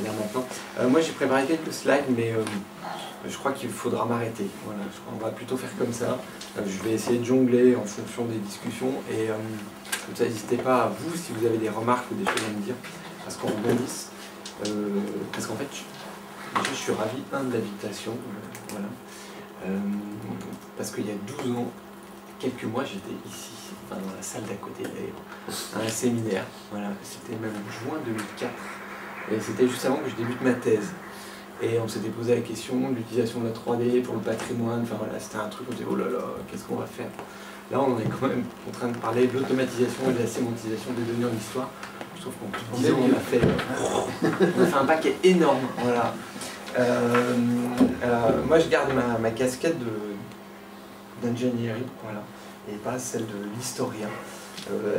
lire maintenant. Moi j'ai préparé quelques slides, mais je crois qu'il faudra m'arrêter. Voilà, je crois qu'on va plutôt faire comme ça. Je vais essayer de jongler en fonction des discussions, et comme ça n'hésitez pas, à vous, si vous avez des remarques ou des choses à me dire, à ce qu'on rebondisse. Parce qu'en fait, je suis ravi, de l'invitation. Voilà. Parce qu'il y a 12 ans, quelques mois, j'étais ici, enfin, dans la salle d'à côté d'ailleurs, à un séminaire. Voilà, c'était même en juin 2004. Et c'était juste avant que je débute ma thèse. Et on s'était posé la question de l'utilisation de la 3D pour le patrimoine. Enfin voilà, c'était un truc, on disait oh là là, qu'est-ce qu'on va faire? Là, on est quand même en train de parler de l'automatisation et de la sémantisation des données en histoire. Je trouve qu'en plus de 10 ans, on a fait un paquet énorme. Voilà. Moi, je garde ma casquette d'ingénierie, voilà, et pas celle de l'historien,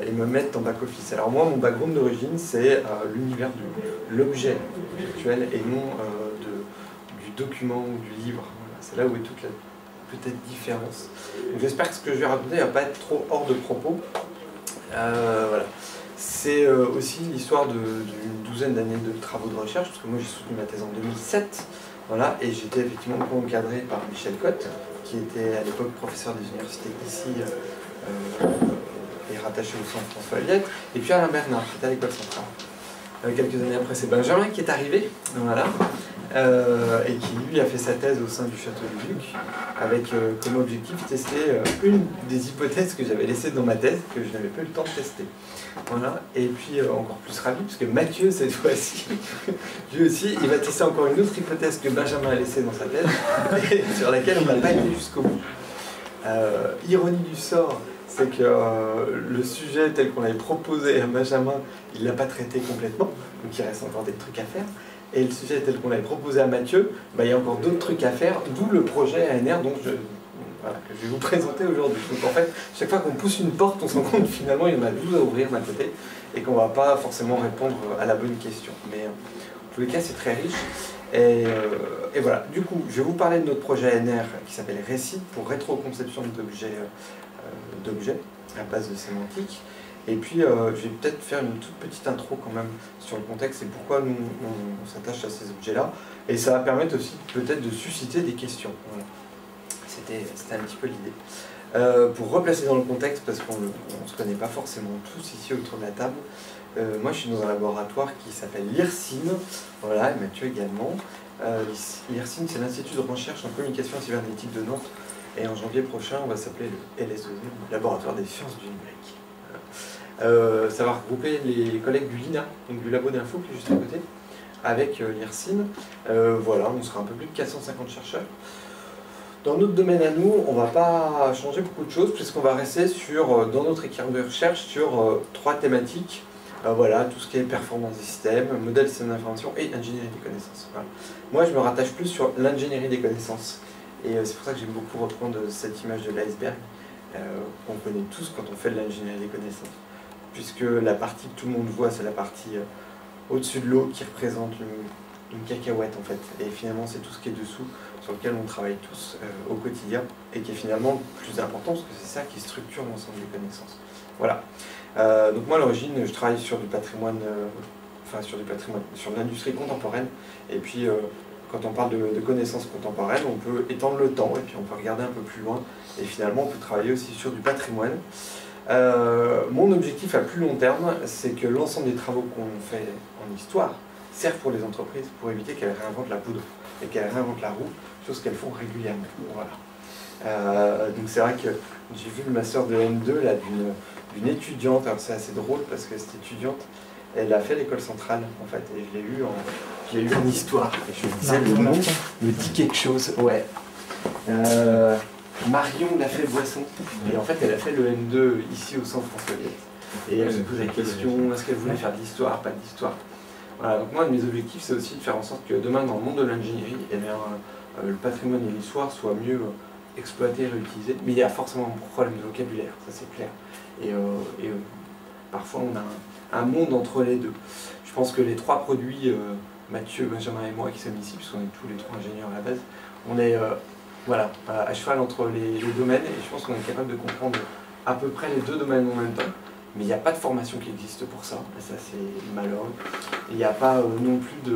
et me mettre en back-office. Alors moi, mon background d'origine, c'est l'univers de l'objet virtuel et non du document ou du livre. Voilà, c'est là où est toute la peut-être différence. J'espère que ce que je vais raconter ne va pas être trop hors de propos. Voilà. C'est aussi l'histoire d'une douzaine d'années de travaux de recherche, parce que moi j'ai soutenu ma thèse en 2007, voilà, et j'étais effectivement encadré par Michel Cotte, qui était à l'époque professeur des universités d'ici et rattaché au centre François Eliette, et puis Alain Bernard, qui était à l'école centrale. Quelques années après, c'est Benjamin qui est arrivé, voilà, et qui lui a fait sa thèse au sein du Château du Duc, avec comme objectif tester une des hypothèses que j'avais laissées dans ma thèse, que je n'avais pas eu le temps de tester. Voilà, et puis encore plus ravi, parce que Mathieu, cette fois-ci, lui aussi, il va tester encore une autre hypothèse que Benjamin a laissée dans sa thèse, et sur laquelle on n'a pas été jusqu'au bout. Ironie du sort, c'est que le sujet tel qu'on l'avait proposé à Benjamin, il ne l'a pas traité complètement, donc il reste encore des trucs à faire. Et le sujet tel qu'on l'avait proposé à Mathieu, bah, il y a encore d'autres trucs à faire, d'où le projet ANR dont voilà, que je vais vous présenter aujourd'hui. Donc en fait, chaque fois qu'on pousse une porte, on se rend compte finalement il y en a 12 à ouvrir d'un côté, et qu'on ne va pas forcément répondre à la bonne question. Mais en tous les cas, c'est très riche. Et voilà, du coup, je vais vous parler de notre projet ANR qui s'appelle Récit, pour rétroconception d'objets à base de sémantique. Et puis, je vais peut-être faire une toute petite intro quand même sur le contexte et pourquoi nous on s'attache à ces objets-là. Et ça va permettre aussi peut-être de susciter des questions. Voilà. C'était un petit peu l'idée. Pour replacer dans le contexte, parce qu'on ne se connaît pas forcément tous ici autour de la table, moi je suis dans un laboratoire qui s'appelle l'IRSIN, voilà, et Mathieu également. L'IRSIN, c'est l'Institut de recherche en communication cybernétique de Nantes, et en janvier prochain on va s'appeler le LSEG, le Laboratoire des sciences du numérique. Ça va regrouper les collègues du LINA, donc du labo d'info qui est juste à côté, avec l'IRSIN. Voilà, on sera un peu plus de 450 chercheurs. Dans notre domaine à nous, on ne va pas changer beaucoup de choses, puisqu'on va rester dans notre équipe de recherche sur 3 thématiques. Voilà, tout ce qui est performance des systèmes, modèle de système d'information et ingénierie des connaissances. Voilà. Moi, je me rattache plus sur l'ingénierie des connaissances. Et c'est pour ça que j'aime beaucoup reprendre cette image de l'iceberg, qu'on connaît tous quand on fait de l'ingénierie des connaissances. Puisque la partie que tout le monde voit, c'est la partie au-dessus de l'eau qui représente une cacahuète en fait. Et finalement, c'est tout ce qui est dessous, sur lequel on travaille tous au quotidien, et qui est finalement le plus important, parce que c'est ça qui structure l'ensemble des connaissances. Voilà. Donc moi, à l'origine, je travaille sur du patrimoine, sur l'industrie contemporaine, et puis quand on parle de connaissances contemporaines, on peut étendre le temps, et puis on peut regarder un peu plus loin, et finalement, on peut travailler aussi sur du patrimoine. Mon objectif à plus long terme, c'est que l'ensemble des travaux qu'on fait en histoire servent pour les entreprises, pour éviter qu'elles réinventent la poudre et qu'elles réinventent la roue, chose qu'elles font régulièrement. Voilà. Donc c'est vrai que j'ai vu le master de M2 là, d'une étudiante, alors c'est assez drôle parce que cette étudiante, elle a fait l'école centrale en fait, et je l'ai eu en histoire, et je me disais le nom me dit quelque chose, ouais. Marion Lafay-Boisson, et en fait elle a fait le M2 ici au centre François Eliette, et elle se pose la question, est-ce qu'elle voulait faire de l'histoire, pas de l'histoire. Voilà, donc moi, un de mes objectifs, c'est aussi de faire en sorte que demain, dans le monde de l'ingénierie, eh bien, le patrimoine et l'histoire soient mieux exploités et réutilisés. Mais il y a forcément un problème de vocabulaire, ça c'est clair. Et parfois, on a un monde entre les deux. Je pense que les 3 produits, Mathieu, Benjamin et moi, qui sommes ici, puisqu'on est tous les 3 ingénieurs à la base, on est voilà, à cheval entre les domaines, et je pense qu'on est capable de comprendre à peu près les 2 domaines en même temps. mais il n'y a pas de formation qui existe pour ça, et ça c'est malheureux. Il n'y a pas non plus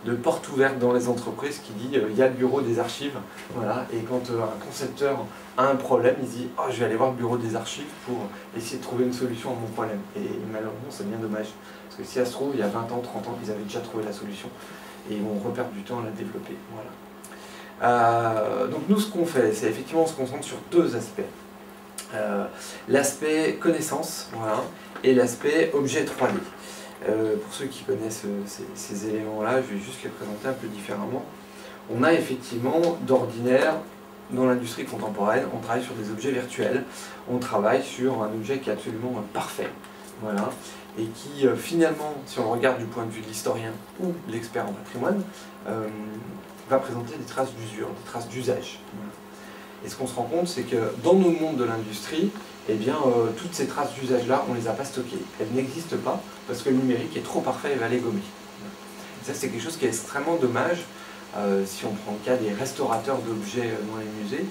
de porte ouverte dans les entreprises qui dit il y a le bureau des archives, voilà, et quand un concepteur a un problème, il dit oh, je vais aller voir le bureau des archives pour essayer de trouver une solution à mon problème. Et malheureusement c'est bien dommage, parce que si ça se trouve, il y a 20 ans, 30 ans, ils avaient déjà trouvé la solution, et ils vont reperdre du temps à la développer. Voilà. Donc nous ce qu'on fait, c'est effectivement on se concentre sur deux aspects. L'aspect connaissance, voilà, et l'aspect objet 3D. Pour ceux qui connaissent ces éléments-là, je vais juste les présenter un peu différemment. On a effectivement d'ordinaire, dans l'industrie contemporaine, on travaille sur des objets virtuels, on travaille sur un objet qui est absolument parfait, voilà, et qui finalement, si on le regarde du point de vue de l'historien ou de l'expert en patrimoine, va présenter des traces d'usure, des traces d'usage. Et ce qu'on se rend compte, c'est que dans nos mondes de l'industrie, eh bien, toutes ces traces d'usage-là, on ne les a pas stockées. Elles n'existent pas parce que le numérique est trop parfait et va les gommer. Et ça, c'est quelque chose qui est extrêmement dommage. Si on prend le cas des restaurateurs d'objets dans les musées,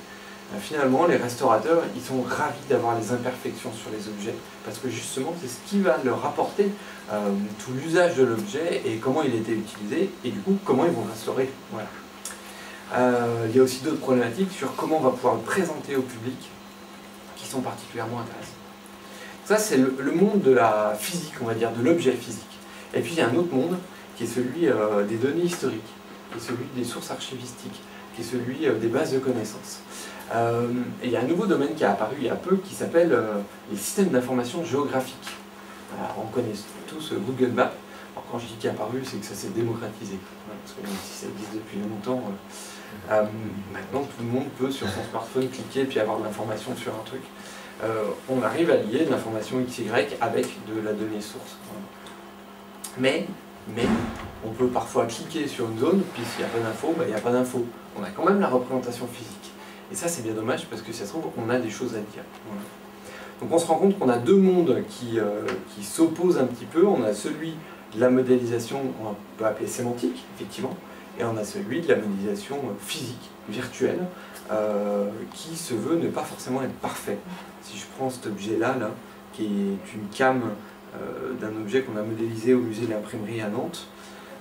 finalement, les restaurateurs, ils sont ravis d'avoir les imperfections sur les objets parce que justement, c'est ce qui va leur apporter tout l'usage de l'objet et comment il a été utilisé et du coup, comment ils vont le restaurer. Voilà. Il y a aussi d'autres problématiques sur comment on va pouvoir le présenter au public qui sont particulièrement intéressantes. Ça, c'est le monde de la physique, on va dire, de l'objet physique. Et puis, il y a un autre monde qui est celui des données historiques, qui est celui des sources archivistiques, qui est celui des bases de connaissances. Et il y a un nouveau domaine qui est apparu il y a peu qui s'appelle les systèmes d'information géographique. Alors, on connaît tous Google Maps. Alors, quand je dis qu'il est apparu, c'est que ça s'est démocratisé. Parce que même si ça existe depuis longtemps, maintenant tout le monde peut sur son smartphone cliquer et puis avoir de l'information sur un truc. On arrive à lier de l'information XY avec de la donnée source. Mais on peut parfois cliquer sur une zone, puis s'il n'y a pas d'info, il n'y a pas d'info. On a quand même la représentation physique. Et ça c'est bien dommage parce que ça se trouve, on a des choses à dire. Voilà. Donc on se rend compte qu'on a deux mondes qui s'opposent un petit peu. On a celui de la modélisation, on peut appeler sémantique, effectivement, et on a celui de la modélisation physique, virtuelle, qui se veut ne pas forcément être parfait. Si je prends cet objet-là, qui est une cam d'un objet qu'on a modélisé au musée de l'imprimerie à Nantes,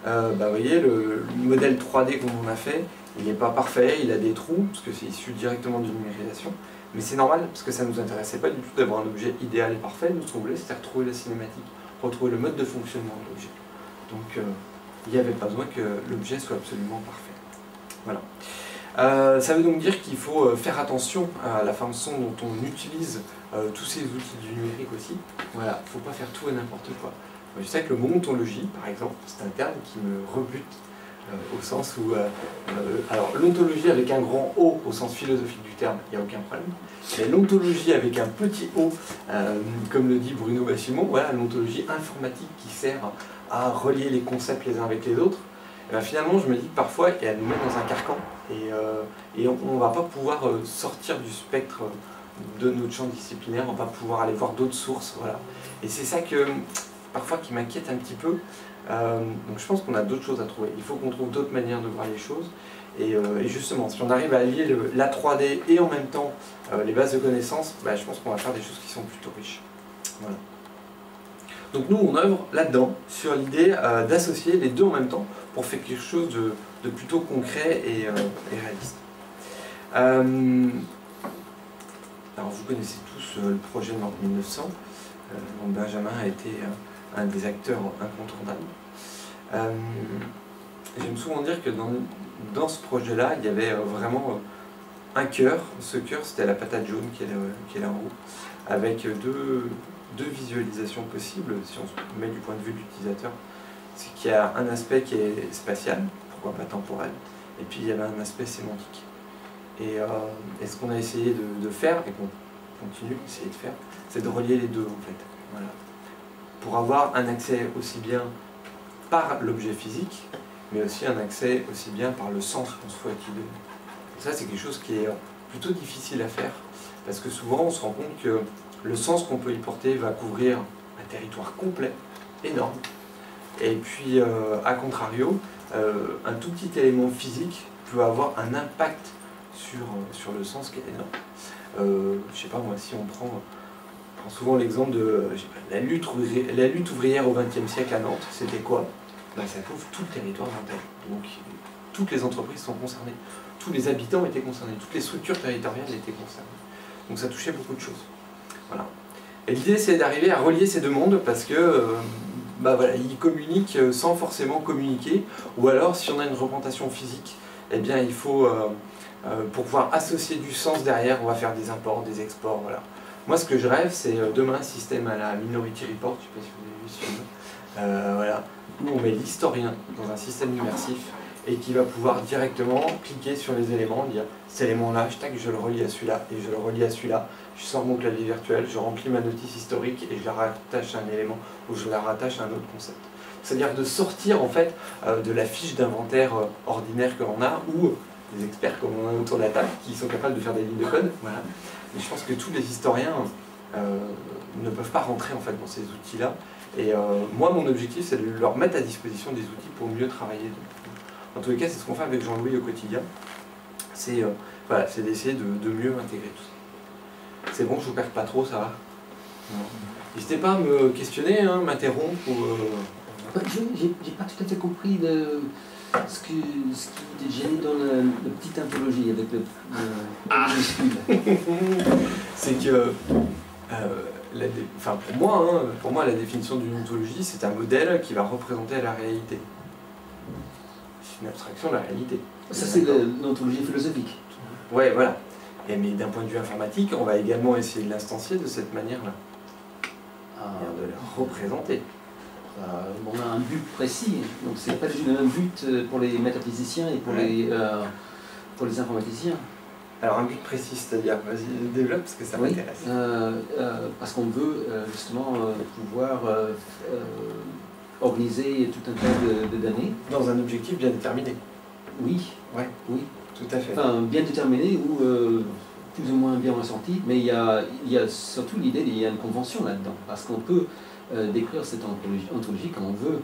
vous voyez, le modèle 3D qu'on en a fait, il n'est pas parfait, il a des trous, parce que c'est issu directement d'une numérisation, mais c'est normal, parce que ça ne nous intéressait pas du tout d'avoir un objet idéal et parfait. Nous, ce qu'on voulait, c'était retrouver la cinématique, retrouver le mode de fonctionnement de l'objet. Donc, il n'y avait pas besoin que l'objet soit absolument parfait. Voilà. Ça veut donc dire qu'il faut faire attention à la façon dont on utilise tous ces outils du numérique aussi. Voilà, il ne faut pas faire tout et n'importe quoi. Je sais que le mot ontologie, par exemple, c'est un terme qui me rebute au sens où... alors, l'ontologie avec un grand O au sens philosophique du terme, il n'y a aucun problème. Mais l'ontologie avec un petit O, comme le dit Bruno Bachimon, voilà, l'ontologie informatique qui sert à relier les concepts les uns avec les autres, finalement, je me dis que parfois, elle nous met dans un carcan et on ne va pas pouvoir sortir du spectre de notre champ disciplinaire, on va pouvoir aller voir d'autres sources. Voilà. Et c'est ça que, parfois, qui m'inquiète un petit peu. Donc je pense qu'on a d'autres choses à trouver. Il faut qu'on trouve d'autres manières de voir les choses. Et justement, si on arrive à lier la 3D et en même temps les bases de connaissances, je pense qu'on va faire des choses qui sont plutôt riches. Voilà. Donc nous, on œuvre là-dedans, sur l'idée d'associer les deux en même temps pour faire quelque chose de plutôt concret et réaliste. Alors vous connaissez tous le projet Nantes 1900, dont Benjamin a été un des acteurs incontournables. J'aime souvent dire que dans ce projet-là, il y avait vraiment un cœur. Ce cœur, c'était la patate jaune qui est là en haut, avec deux visualisations possibles, si on se met du point de vue de l'utilisateur. C'est qu'il y a un aspect qui est spatial, pourquoi pas temporel, et puis il y avait un aspect sémantique. Et ce qu'on a essayé de faire, et qu'on continue d'essayer de faire, c'est de relier les deux en fait. Voilà. Pour avoir un accès aussi bien par l'objet physique, mais aussi un accès aussi bien par le sens qu'on souhaite y donner. Et ça, c'est quelque chose qui est plutôt difficile à faire, parce que souvent, on se rend compte que le sens qu'on peut y porter va couvrir un territoire complet, énorme, et puis, à contrario, un tout petit élément physique peut avoir un impact sur le sens qui est énorme. Je sais pas moi, si on prend prends souvent l'exemple de la lutte ouvrière au XXe siècle à Nantes, c'était quoi? Ben, ça couvre tout le territoire nantais. Donc toutes les entreprises sont concernées, tous les habitants étaient concernés, toutes les structures territoriales étaient concernées. Donc ça touchait beaucoup de choses. Voilà. Et l'idée c'est d'arriver à relier ces deux mondes parce que bah voilà, ils communiquent sans forcément communiquer, ou alors si on a une représentation physique, eh bien il faut, pour pouvoir associer du sens derrière, on va faire des imports, des exports, voilà. Moi ce que je rêve c'est demain un système à la Minority Report, je ne sais pas si vous avez vu ce film, voilà, où on met l'historien dans un système immersif et qui va pouvoir directement cliquer sur les éléments, dire cet élément-là, je le relie à celui-là, et je le relie à celui-là, je sors mon clavier virtuel, je remplis ma notice historique et je la rattache à un élément ou je la rattache à un autre concept. C'est-à-dire de sortir en fait de la fiche d'inventaire ordinaire que l'on a, ou des experts comme on a autour de la table qui sont capables de faire des lignes de code. Voilà. Mais je pense que tous les historiens ne peuvent pas rentrer en fait dans ces outils-là. Et moi, mon objectif, c'est de leur mettre à disposition des outils pour mieux travailler. En tous les cas, c'est ce qu'on fait avec Jean-Louis au quotidien. C'est voilà, d'essayer de mieux intégrer tout ça. C'est bon, je vous perds pas trop, ça va? N'hésitez pas à me questionner, hein, m'interrompre. J'ai pas tout à fait compris ce qui était gêné dans la petite anthologie avec le C'est que, pour moi, la définition d'une ontologie, c'est un modèle qui va représenter la réalité. C'est une abstraction de la réalité. Ça, c'est l'ontologie philosophique. Ouais, voilà. Mais d'un point de vue informatique, on va également essayer de l'instancier de cette manière-là. De la représenter. On a un but précis, donc c'est pas un but pour les métaphysiciens et pour les informaticiens. Alors un but précis, c'est-à-dire, vas-y, développe parce que ça m'intéresse. Parce qu'on veut justement pouvoir organiser tout un tas de données. Dans un objectif bien déterminé. Oui. Ouais. Oui. Tout à fait. Enfin, bien déterminé ou plus ou moins bien ressenti, mais il y a surtout l'idée qu'il y a une convention là-dedans, parce qu'on peut décrire cette ontologie comme on veut.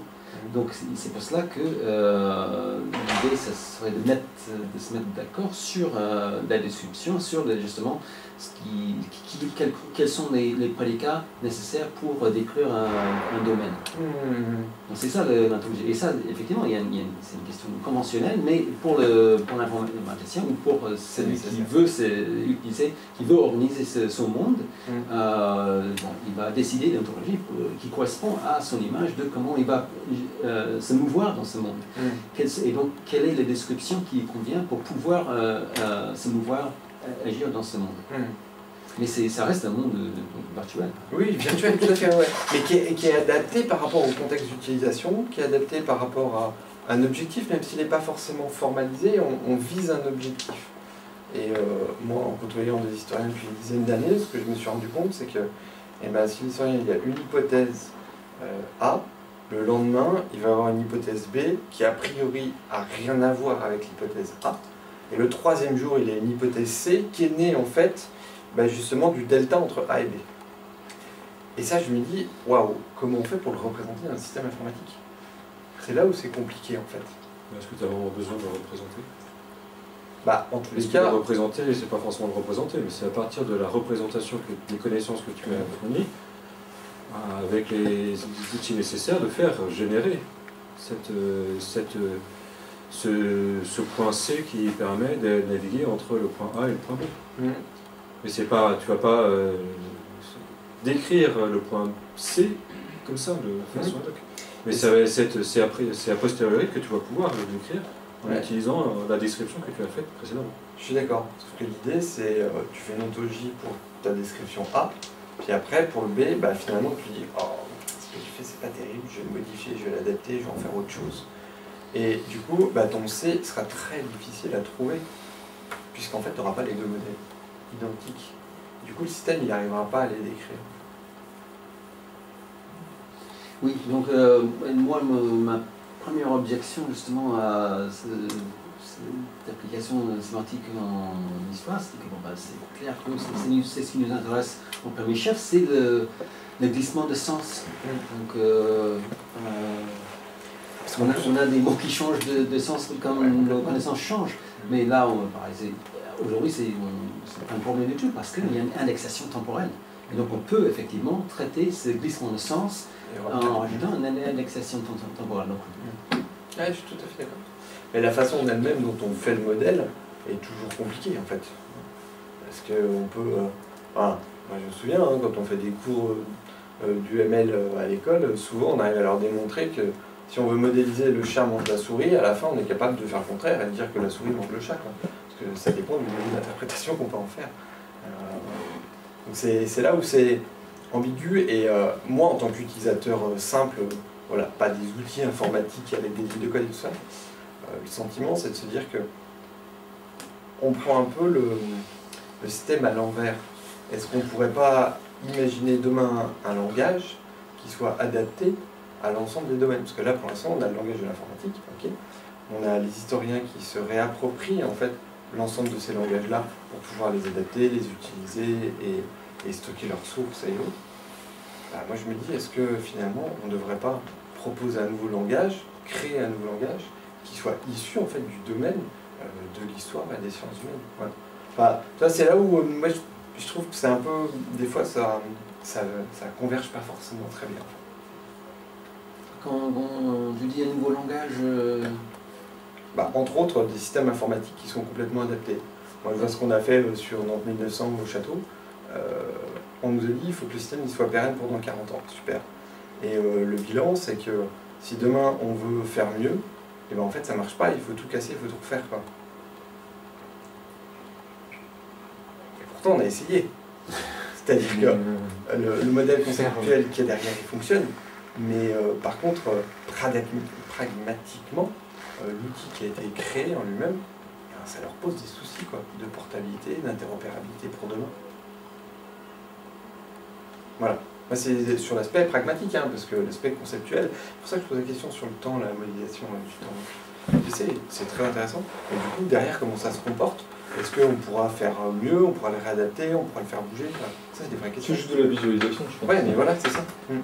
Donc c'est pour cela que l'idée, ça serait de se mettre d'accord sur la description, sur justement quels sont les prédicats nécessaires pour décrire un domaine. Donc c'est ça l'ontologie. Et ça, effectivement, c'est une question conventionnelle, mais pour l'informaticien ou pour celui qui veut utiliser, qui veut organiser son monde, il va décider l'ontologie qui correspond à son image de comment il va se mouvoir dans ce monde. Et donc, quelle est la description qui convient pour pouvoir se mouvoir, agir dans ce monde. Mais ça reste un monde virtuel. Oui, virtuel, tout à fait, ouais. Mais qui est adapté par rapport au contexte d'utilisation, qui est adapté par rapport à un objectif, même s'il n'est pas forcément formalisé, on vise un objectif. Et moi, en côtoyant des historiens depuis une dizaine d'années, ce que je me suis rendu compte, c'est que si l'historien il y a une hypothèse A, le lendemain, il va avoir une hypothèse B qui a priori a rien à voir avec l'hypothèse A. Et le troisième jour, il y a une hypothèse C qui est née en fait justement du delta entre A et B. Et ça, je me dis, waouh, comment on fait pour le représenter dans un système informatique? C'est là où c'est compliqué en fait. Est-ce que tu as vraiment besoin de le représenter? En tous les cas. Le représenter, c'est pas forcément le représenter, mais c'est à partir de la représentation des connaissances que tu as fournies, avec les outils nécessaires, de faire générer ce point C qui permet de naviguer entre le point A et le point B. Mais c'est pas, tu vas pas décrire le point C comme ça de façon ad hoc. Mais c'est a posteriori que tu vas pouvoir le décrire en utilisant la description que tu as faite précédemment. Je suis d'accord. Parce que l'idée c'est tu fais une ontologie pour ta description A, puis après pour le B, finalement tu dis ce que tu fais c'est pas terrible, je vais le modifier, je vais l'adapter, je vais en faire autre chose. Et du coup, ton C sera très difficile à trouver, puisqu'en fait tu n'auras pas les deux modèles identiques. Du coup le système il n'arrivera pas à les décrire. Oui, donc moi ma première objection justement à cette application sémantique en histoire, c'est que c'est clair que c'est ce qui nous intéresse au premier chef, c'est le glissement de sens. Donc parce qu'on a des mots qui changent de sens comme nos connaissances changent, mais là aujourd'hui c'est pas un problème du tout parce qu'il y a une indexation temporelle. Et donc on peut effectivement traiter ce glissement de sens en ajoutant une indexation temporelle. Ouais, je suis tout à fait d'accord. Mais la façon en elle-même dont on fait le modèle est toujours compliquée en fait. Parce qu'on peut... moi je me souviens, hein, quand on fait des cours du ML à l'école, souvent on arrive à leur démontrer que si on veut modéliser le chat mange la souris, à la fin on est capable de faire le contraire et de dire que la souris mange le chat. Quoi. Parce que ça dépend du niveau d'interprétation qu'on peut en faire. Donc c'est là où c'est ambigu et moi en tant qu'utilisateur simple, voilà, pas des outils informatiques avec des lignes de code et tout ça, le sentiment c'est de se dire que on prend un peu le système à l'envers. Est-ce qu'on ne pourrait pas imaginer demain un langage qui soit adapté à l'ensemble des domaines? Parce que là pour l'instant on a le langage de l'informatique, okay. On a les historiens qui se réapproprient en fait l'ensemble de ces langages-là pour pouvoir les adapter, les utiliser et stocker leurs sources et autres. Moi je me dis, est-ce que finalement on ne devrait pas proposer un nouveau langage, créer un nouveau langage qui soit issu en fait du domaine de l'histoire et des sciences humaines. Voilà. Enfin, ça c'est là où moi je trouve que c'est un peu, des fois ça converge pas forcément très bien. Quand tu dis un nouveau langage... Entre autres, des systèmes informatiques qui sont complètement adaptés. Moi, je vois ce qu'on a fait sur Nantes 1900 au château. On nous a dit qu'il faut que le système il soit pérenne pendant 40 ans. Super. Et le bilan, c'est que si demain on veut faire mieux, et en fait ça marche pas, il faut tout casser, il faut tout refaire. Quoi. Et pourtant, on a essayé. C'est-à-dire que le modèle conceptuel qui est derrière, il fonctionne. Mais par contre, pragmatiquement, l'outil qui a été créé en lui-même, ça leur pose des soucis quoi, de portabilité, d'interopérabilité pour demain. Voilà. Moi, c'est sur l'aspect pragmatique, hein, parce que l'aspect conceptuel, c'est pour ça que je pose la question sur le temps, la modélisation du temps. C'est très intéressant. Et du coup, derrière, comment ça se comporte? Est-ce qu'on pourra faire mieux, on pourra le réadapter, on pourra le faire bouger? Enfin, ça, c'est des vraies questions. C'est juste de la visualisation, je pense. Ouais, mais voilà, c'est ça. Ouais.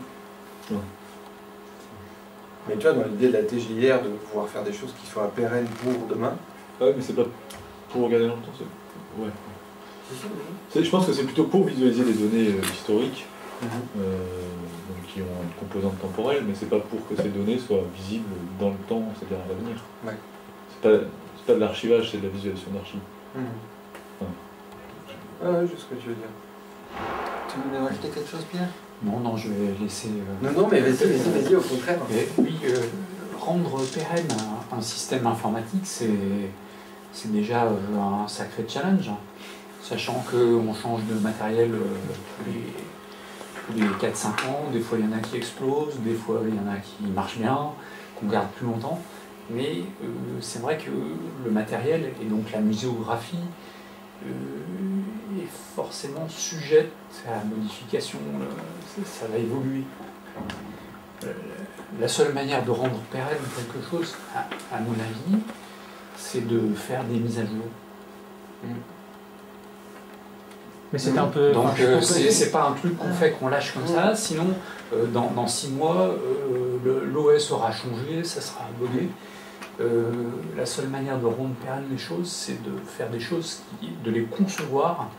Mais tu vois, dans l'idée de la TGIR, de pouvoir faire des choses qui soient pérennes pour demain. Ouais, mais c'est pas pour regarder longtemps, c'est... Ouais. Je pense que c'est plutôt pour visualiser les données historiques, donc qui ont une composante temporelle, mais c'est pas pour que ces données soient visibles dans le temps, c'est-à-dire à l'avenir. Ouais. C'est pas de l'archivage, c'est de la visualisation d'archives. Ouais, juste ce que tu veux dire. Tu voulais rajouter quelque chose, Pierre? Non, je vais laisser... Non, mais vas-y, au contraire. Oui, rendre pérenne un système informatique, c'est déjà un sacré challenge, hein. Sachant qu'on change de matériel tous les 4-5 ans, des fois il y en a qui explosent, des fois il y en a qui marchent bien, qu'on garde plus longtemps. Mais c'est vrai que le matériel, et donc la muséographie, est forcément sujette à modification, ça va évoluer. La seule manière de rendre pérenne quelque chose, à mon avis, c'est de faire des mises à jour. Mais c'est un peu... Donc c'est pas un truc qu'on fait, qu'on lâche comme ça, sinon dans 6 mois, l'OS aura changé, ça sera bugué. La seule manière de rendre pérenne les choses, c'est de faire des choses, de les concevoir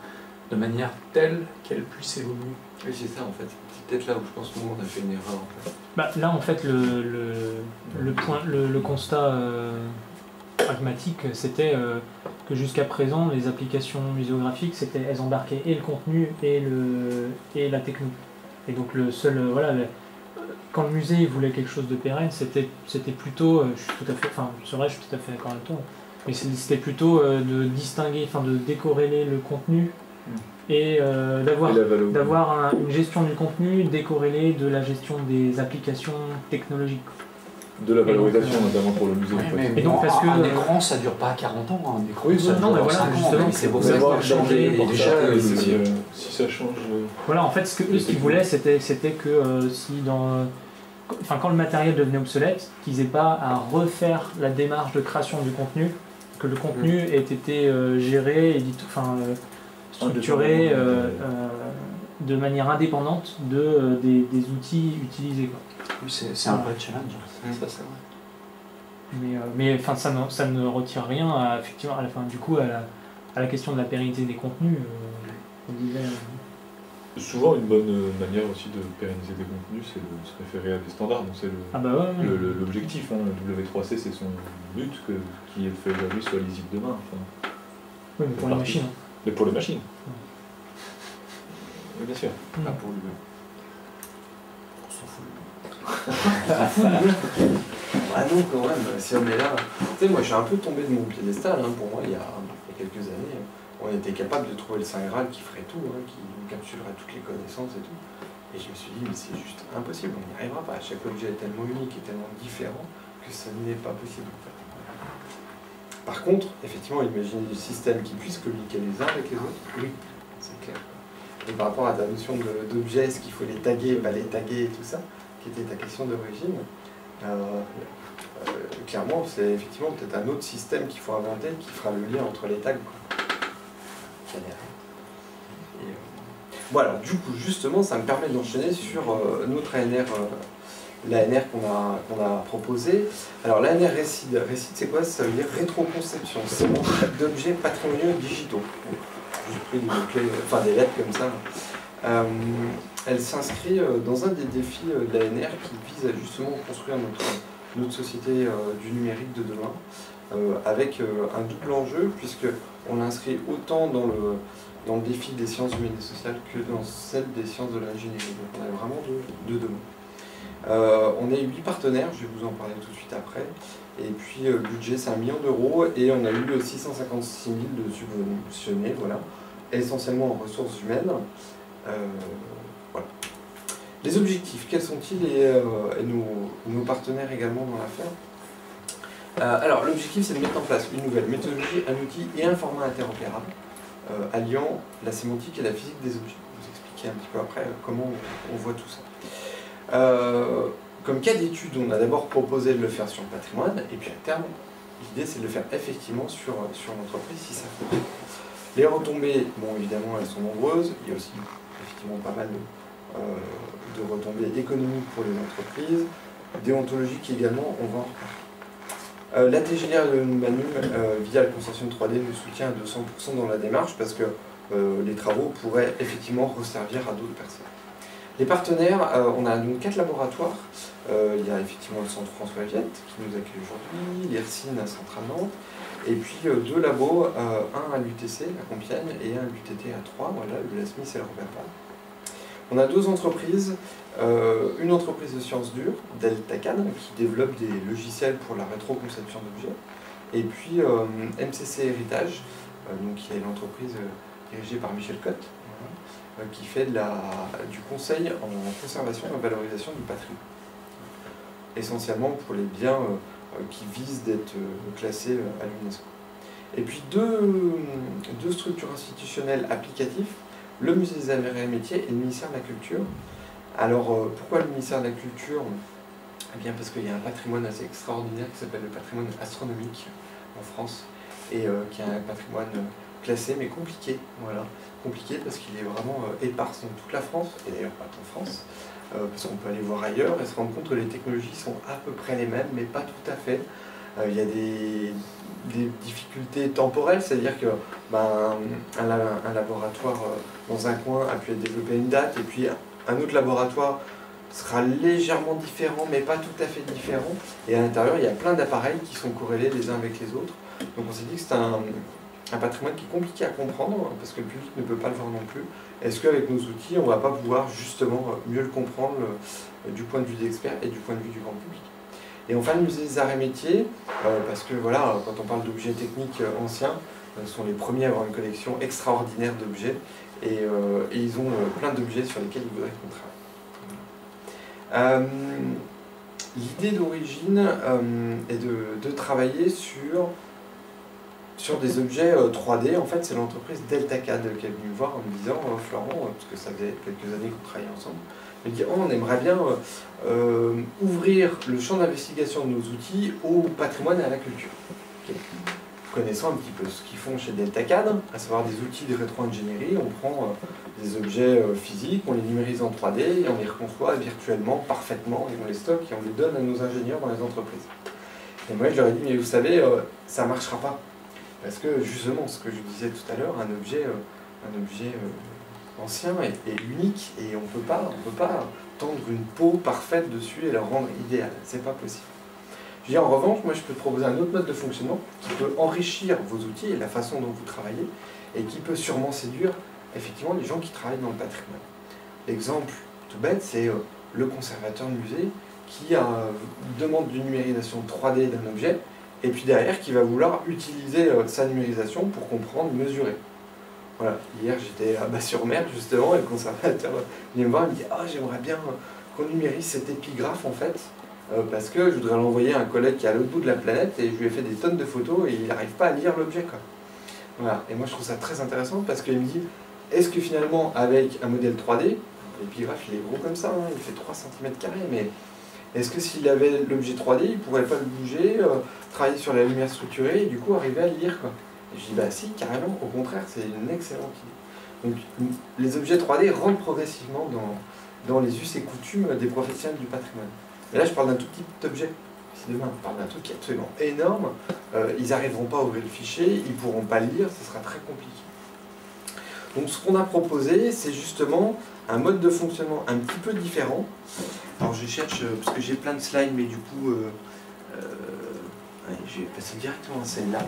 de manière telle qu'elles puissent évoluer. Oui, c'est ça en fait. C'est peut-être là où je pense que nous on a fait une erreur en fait. Là en fait le constat pragmatique c'était que jusqu'à présent les applications muséographiques elles embarquaient et le contenu et la techno. Et donc le seul quand le musée voulait quelque chose de pérenne, c'était plutôt, je suis tout à fait d'accord avec toi, mais c'était plutôt de distinguer, de décorréler le contenu et d'avoir une gestion du contenu décorrélée de la gestion des applications technologiques. De la valorisation, notamment pour le musée. Mais donc, parce que un écran, ça dure pas 40 ans. Un écran, ça dure 5 ans. C'est pour ça que ça a changé. Déjà, si ça change... Voilà, en fait, ce qu'ils voulaient, c'était que quand le matériel devenait obsolète, qu'ils n'aient pas à refaire la démarche de création du contenu, que le contenu ait été géré, structuré de manière indépendante des outils utilisés. Oui, c'est un vrai challenge, ça c'est vrai. Mais ça ne retire rien effectivement à la fin du coup à la question de la pérennité des contenus. On disait, Souvent, une bonne manière aussi de pérenniser des contenus, c'est de se référer à des standards. Donc c'est l'objectif. Hein. Le W3C, c'est son but, qui est fait aujourd'hui soit lisible demain. Enfin, oui, mais pour les machines. Mais pour les machines. Oui, bien sûr. Pas pour l'humain. On s'en fout. Ah non, quand même, si on est là. Tu sais, moi, je suis un peu tombé de mon piédestal. Hein. Pour moi, il y a quelques années, on était capable de trouver le Saint Graal qui ferait tout, hein, qui encapsulerait toutes les connaissances et tout. Et je me suis dit, mais c'est juste impossible, on n'y arrivera pas. Chaque objet est tellement unique et tellement différent que ça n'est pas possible. En fait. Par contre, effectivement, imaginer des systèmes qui puissent communiquer les uns avec les autres, oui, c'est clair. Et par rapport à ta notion d'objets, est-ce qu'il faut les taguer, pas les taguer et tout ça, qui était ta question d'origine, clairement, c'est effectivement peut-être un autre système qu'il faut inventer qui fera le lien entre les tags. Voilà, du coup, justement, ça me permet d'enchaîner sur notre ANR, l'ANR qu'on a proposé. Alors, l'ANR RECID, c'est quoi? Ça veut dire rétroconception, c'est mon type d'objets patrimoniaux digitaux. J'ai pris des lettres comme ça. Elle s'inscrit dans un des défis de l'ANR qui vise à justement construire notre société du numérique de demain, avec un double enjeu, puisqu'on l'inscrit autant dans le défi des sciences humaines et sociales que dans celle des sciences de l'ingénierie. Donc on a vraiment deux domaines. On a eu 8 partenaires, je vais vous en parler tout de suite après. Et puis le budget c'est 1 million d'euros et on a eu 656 000 de subventionnés, voilà, essentiellement en ressources humaines. Voilà. Les objectifs, quels sont-ils et nos partenaires également dans l'affaire? Alors l'objectif c'est de mettre en place une nouvelle méthodologie, un outil et un format interopérable alliant la sémantique et la physique des objets. Je vais vous expliquer un petit peu après comment on voit tout ça. Comme cas d'étude, on a d'abord proposé de le faire sur le patrimoine, et puis à terme, l'idée c'est de le faire effectivement sur l'entreprise si ça fait. Les retombées, bon évidemment elles sont nombreuses, il y a aussi effectivement pas mal de retombées économiques pour les entreprises, déontologiques également, on va en reparler. La TGR de Manu, via le consortium 3D, nous soutient à 200% dans la démarche parce que les travaux pourraient effectivement resservir à d'autres personnes. Les partenaires, on a donc 4 laboratoires. Il y a effectivement le centre François Viette qui nous accueille aujourd'hui, l'IRSIN à Centrale-Nantes, et puis 2 labos, un à l'UTC à Compiègne et un à l'UTT à Troyes, voilà, le Smith et le Robert Pal. On a 2 entreprises, une entreprise de sciences dures, Deltacan, qui développe des logiciels pour la rétroconception d'objets, et puis MCC Héritage, donc, qui est l'entreprise dirigée par Michel Cotte, qui fait du conseil en conservation et en valorisation du patrimoine. Essentiellement pour les biens qui visent d'être classés à l'UNESCO. Et puis deux structures institutionnelles applicatives, le Musée des Arts et Métiers et le ministère de la Culture. Alors pourquoi le ministère de la Culture? Eh bien parce qu'il y a un patrimoine assez extraordinaire qui s'appelle le patrimoine astronomique en France, et qui est un patrimoine classé mais compliqué, voilà. Compliqué parce qu'il est vraiment épars dans toute la France, et d'ailleurs pas qu'en France, parce qu'on peut aller voir ailleurs et se rendre compte que les technologies sont à peu près les mêmes, mais pas tout à fait. Il y a des difficultés temporelles, c'est-à-dire que un laboratoire dans un coin a pu être développé à une date, et puis un autre laboratoire sera légèrement différent, mais pas tout à fait différent, et à l'intérieur il y a plein d'appareils qui sont corrélés les uns avec les autres. Donc on s'est dit que c'est un patrimoine qui est compliqué à comprendre, parce que le public ne peut pas le voir non plus. Est-ce qu'avec nos outils, on ne va pas pouvoir justement mieux le comprendre du point de vue des experts et du point de vue du grand public? Et enfin, le musée des arts et métiers, parce que voilà, quand on parle d'objets techniques anciens, ce sont les premiers à avoir une collection extraordinaire d'objets, et ils ont plein d'objets sur lesquels ils voudraient qu'on travaille. L'idée d'origine est de travailler sur des objets 3D. En fait, c'est l'entreprise Deltacad qui est venue me voir en me disant Florent, parce que ça faisait quelques années qu'on travaillait ensemble, me dit on aimerait bien ouvrir le champ d'investigation de nos outils au patrimoine et à la culture. Okay. Connaissant un petit peu ce qu'ils font chez Deltacad, à savoir des outils de rétro-ingénierie, on prend des objets physiques, on les numérise en 3D et on les reconçoit virtuellement, parfaitement, et on les stocke et on les donne à nos ingénieurs dans les entreprises. Et moi je leur ai dit mais vous savez, ça ne marchera pas. Parce que justement, ce que je disais tout à l'heure, un objet ancien est unique et on peut pas tendre une peau parfaite dessus et la rendre idéale. C'est pas possible. Je dis en revanche, moi je peux te proposer un autre mode de fonctionnement qui peut enrichir vos outils et la façon dont vous travaillez et qui peut sûrement séduire effectivement les gens qui travaillent dans le patrimoine. L'exemple tout bête, c'est le conservateur de musée qui demande une numérisation 3D d'un objet et puis derrière qui va vouloir utiliser sa numérisation pour comprendre, mesurer. Voilà, hier j'étais à Bas-sur-Mer justement et le conservateur vient me voir et me dit « Ah, j'aimerais bien qu'on numérise cet épigraphe en fait, parce que je voudrais l'envoyer à un collègue qui est à l'autre bout de la planète et je lui ai fait des tonnes de photos et il n'arrive pas à lire l'objet. » Voilà, et moi je trouve ça très intéressant parce qu'il me dit « Est-ce que finalement avec un modèle 3D, l'épigraphe il est gros comme ça, hein, il fait 3 cm², mais est-ce que s'il avait l'objet 3D, il ne pourrait pas le bouger, travailler sur la lumière structurée et du coup arriver à le lire quoi. » Et je dis bah si, carrément, au contraire, c'est une excellente idée. Donc les objets 3D rentrent progressivement dans les us et coutumes des professionnels du patrimoine. Et là je parle d'un tout petit objet. Si demain on parle d'un truc qui est absolument énorme, ils n'arriveront pas à ouvrir le fichier, ils ne pourront pas le lire, ce sera très compliqué. Donc ce qu'on a proposé, c'est justement un mode de fonctionnement un petit peu différent. Alors je cherche, parce que j'ai plein de slides, mais du coup, je vais passer directement à celle-là.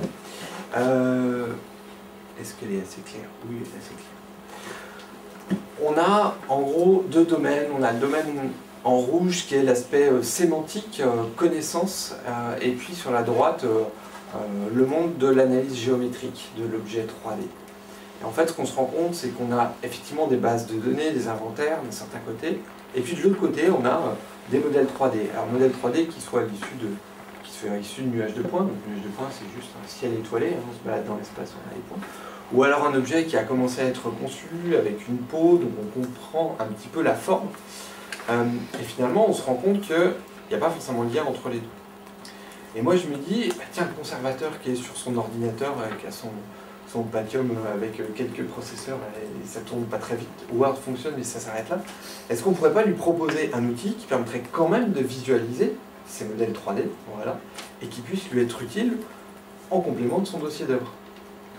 Est-ce qu'elle est assez claire? Oui, elle est assez claire. On a en gros deux domaines. On a le domaine en rouge qui est l'aspect sémantique, connaissance, et puis sur la droite, le monde de l'analyse géométrique de l'objet 3D. Et en fait, ce qu'on se rend compte, c'est qu'on a effectivement des bases de données, des inventaires d'un certain côté, et puis de l'autre côté, on a des modèles 3D. Alors, modèles 3D qui soient issus de nuages de points, donc nuage de points c'est juste un ciel étoilé, hein, on se balade dans l'espace, on a les points. Ou alors un objet qui a commencé à être conçu avec une peau, donc on comprend un petit peu la forme. Et finalement, on se rend compte qu'il n'y a pas forcément de lien entre les deux. Et moi je me dis, bah, tiens, le conservateur qui est sur son ordinateur, qui a son Pentium avec quelques processeurs, et ça tourne pas très vite, Word fonctionne mais ça s'arrête là, est-ce qu'on ne pourrait pas lui proposer un outil qui permettrait quand même de visualiser ces modèles 3D, voilà, et qui puisse lui être utile en complément de son dossier d'œuvre.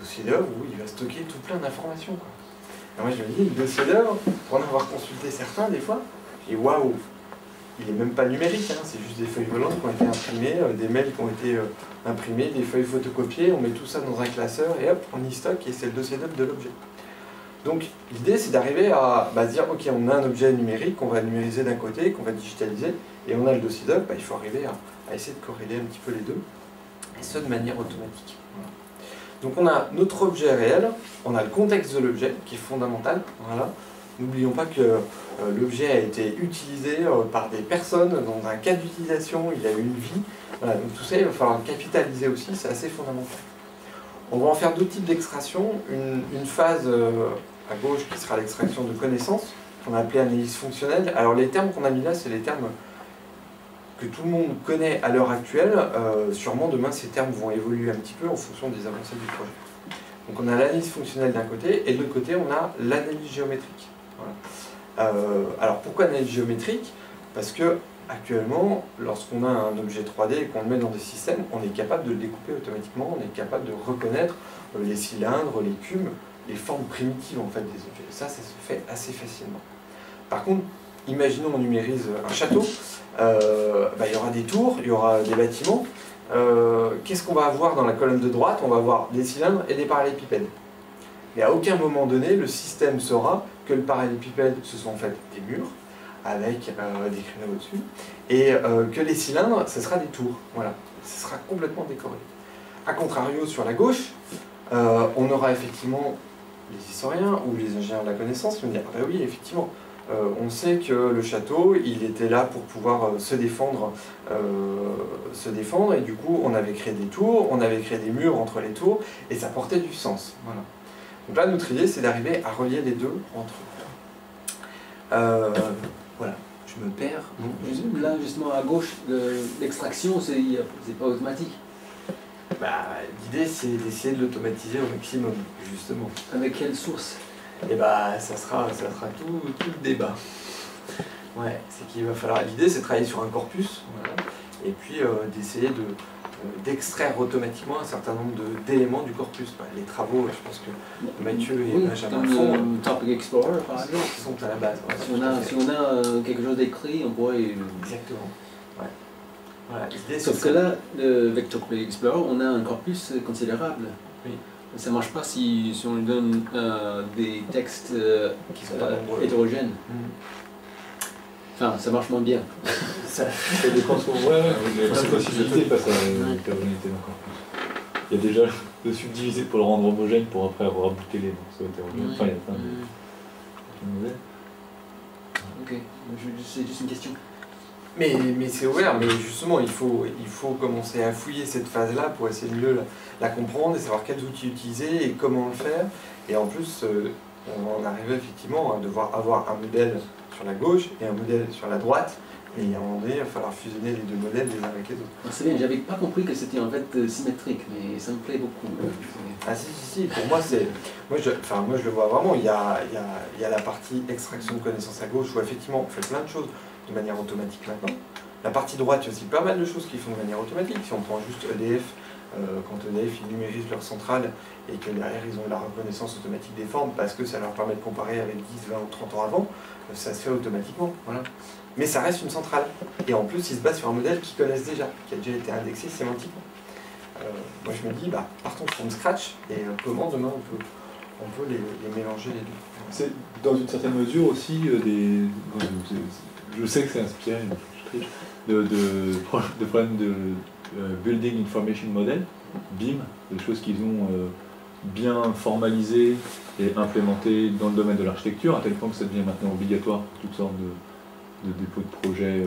Dossier d'œuvre où il va stocker tout plein d'informations. Moi je me dis, le dossier d'œuvre, pour en avoir consulté certains des fois, je dis waouh, il n'est même pas numérique, hein, c'est juste des feuilles volantes qui ont été imprimées, des mails qui ont été imprimés, des feuilles photocopiées, on met tout ça dans un classeur et hop, on y stocke et c'est le dossier d'œuvre de l'objet. Donc l'idée c'est d'arriver à se dire ok, on a un objet numérique qu'on va numériser d'un côté, qu'on va digitaliser, et on a le dossier d'œuvre, il faut arriver à essayer de corréler un petit peu les deux, et ce de manière automatique. Voilà. Donc on a notre objet réel, on a le contexte de l'objet qui est fondamental, voilà. N'oublions pas que l'objet a été utilisé par des personnes dans un cas d'utilisation, il a eu une vie, voilà. Donc tout ça il va falloir le capitaliser aussi, c'est assez fondamental. On va en faire deux types d'extraction, une phase à gauche qui sera l'extraction de connaissances, qu'on a appelé analyse fonctionnelle. Alors les termes qu'on a mis là, c'est les termes que tout le monde connaît à l'heure actuelle. Sûrement demain ces termes vont évoluer un petit peu en fonction des avancées du projet. Donc on a l'analyse fonctionnelle d'un côté, et de l'autre côté on a l'analyse géométrique. Voilà. Alors pourquoi analyse géométrique? Parce que actuellement, lorsqu'on a un objet 3D et qu'on le met dans des systèmes, on est capable de le découper automatiquement, on est capable de reconnaître les cylindres, les cubes, les formes primitives en fait des objets. Ça se fait assez facilement. Par contre, imaginons on numérise un château, il y aura des tours, il y aura des bâtiments. Qu'est-ce qu'on va avoir dans la colonne de droite? On va avoir des cylindres et des parallélépipèdes. Mais à aucun moment donné, le système saura que le parallélépipède, ce sont en fait des murs, avec des créneaux au-dessus, et que les cylindres, ce sera des tours. Voilà, ce sera complètement décoré. A contrario, sur la gauche, on aura effectivement les historiens ou les ingénieurs de la connaissance qui vont dire « Ah ben oui, effectivement, on sait que le château, il était là pour pouvoir se défendre, et du coup, on avait créé des tours, on avait créé des murs entre les tours, et ça portait du sens. » Voilà. Donc là, notre idée, c'est d'arriver à relier les deux entre eux. Voilà, je me perds. Non. Là, justement, à gauche, l'extraction, c'est pas automatique. L'idée, c'est d'essayer de l'automatiser au maximum, justement. Avec quelle source? Et ça sera tout le débat. Ouais, c'est qu'il va falloir. L'idée, c'est de travailler sur un corpus, voilà, et puis d'essayer d'extraire automatiquement un certain nombre d'éléments du corpus. Les travaux, je pense que Mathieu et Benjamin font. Topic Explorer, par exemple. Qui sont à la base. Ouais, si on a quelque chose d'écrit, on pourrait... Exactement. Ouais. Voilà, sauf que là, le Vector Explorer, on a un corpus considérable. Oui. Ça ne marche pas si on lui donne des textes qui sont pas hétérogènes. Enfin, ça marche moins bien. Ça dépend ce qu'on voit. Il y a plein de possibilités face à l'hétérogénéité d'un corpus. Il y a déjà de subdiviser pour le rendre homogène pour après rabouter les morceaux hétérogènes. Enfin, il y a plein de modèles. Ok, c'est juste une question. Mais c'est ouvert, mais justement il faut commencer à fouiller cette phase-là pour essayer de mieux la comprendre et savoir quels outils utiliser et comment le faire. Et en plus, on en arrive effectivement à devoir avoir un modèle sur la gauche et un modèle sur la droite. Et à un moment donné, il va falloir fusionner les deux modèles les uns avec les autres. C'est bien, j'avais pas compris que c'était en fait symétrique, mais ça me plaît beaucoup. Ah si, pour moi c'est... Moi je le vois vraiment, il y a la partie extraction de connaissances à gauche où effectivement on fait plein de choses de manière automatique maintenant. La partie droite, il y a aussi pas mal de choses qui font de manière automatique. Si on prend juste EDF, quand EDF ils numérisent leur centrale et que derrière ils ont la reconnaissance automatique des formes parce que ça leur permet de comparer avec 10, 20 ou 30 ans avant, ça se fait automatiquement. Voilà. Mais ça reste une centrale. Et en plus, ils se basent sur un modèle qu'ils connaissent déjà, qui a déjà été indexé sémantiquement. Moi je me dis, partons from scratch et comment demain on peut les mélanger les deux. C'est dans une certaine mesure aussi je sais que c'est inspiré de problèmes de Building Information Model, BIM, des choses qu'ils ont bien formalisées et implémentées dans le domaine de l'architecture, à tel point que ça devient maintenant obligatoire pour toutes sortes de dépôts de projets